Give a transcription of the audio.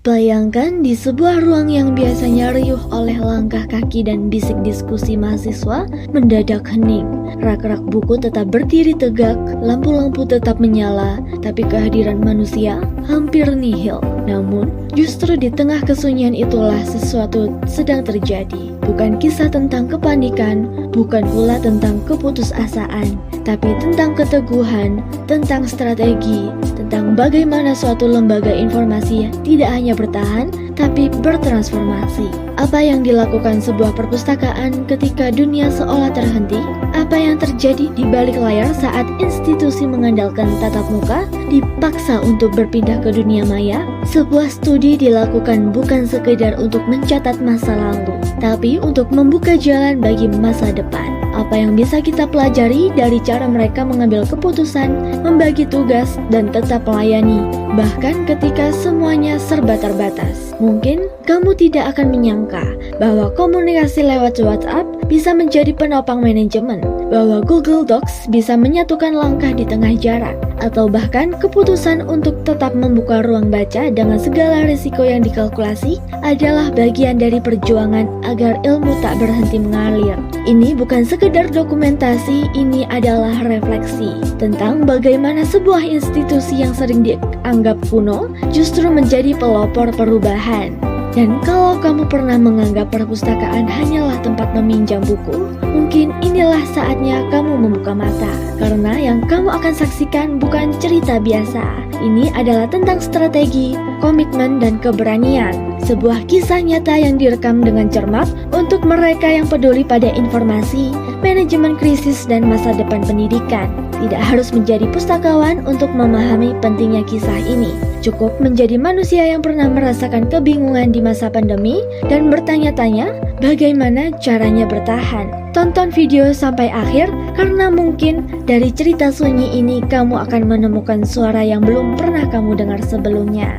Bayangkan di sebuah ruang yang biasanya riuh oleh langkah kaki dan bisik diskusi mahasiswa mendadak hening. Rak-rak buku tetap berdiri tegak, lampu-lampu tetap menyala, tapi kehadiran manusia hampir nihil. Namun, justru di tengah kesunyian itulah sesuatu sedang terjadi. Bukan kisah tentang kepanikan, bukan pula tentang keputusasaan, tapi tentang keteguhan, tentang strategi, tentang bagaimana suatu lembaga informasi tidak hanya bertahan, tapi bertransformasi. Apa yang dilakukan sebuah perpustakaan ketika dunia seolah terhenti? Apa yang terjadi di balik layar saat institusi mengandalkan tatap muka dipaksa untuk berpindah ke dunia maya? Sebuah studi dilakukan bukan sekedar untuk mencatat masa lalu, tapi untuk membuka jalan bagi masa depan. Apa yang bisa kita pelajari dari cara mereka mengambil keputusan, membagi tugas, dan tetap melayani, bahkan ketika semuanya serba terbatas. Mungkin kamu tidak akan menyangka bahwa komunikasi lewat WhatsApp bisa menjadi penopang manajemen, bahwa Google Docs bisa menyatukan langkah di tengah jarak, atau bahkan keputusan untuk tetap membuka ruang baca dengan segala risiko yang dikalkulasi adalah bagian dari perjuangan agar ilmu tak berhenti mengalir. Ini bukan sekedar dokumentasi, ini adalah refleksi tentang bagaimana sebuah institusi yang sering dianggap kuno justru menjadi pelopor perubahan. Dan kalau kamu pernah menganggap perpustakaan hanyalah tempat meminjam buku, mungkin inilah saatnya kamu membuka mata. Karena yang kamu akan saksikan bukan cerita biasa. Ini adalah tentang strategi, komitmen, dan keberanian. Sebuah kisah nyata yang direkam dengan cermat untuk mereka yang peduli pada informasi, manajemen krisis, dan masa depan pendidikan. Tidak harus menjadi pustakawan untuk memahami pentingnya kisah ini. Cukup menjadi manusia yang pernah merasakan kebingungan di masa pandemi dan bertanya-tanya bagaimana caranya bertahan. Tonton video sampai akhir karena mungkin dari cerita sunyi ini kamu akan menemukan suara yang belum pernah kamu dengar sebelumnya.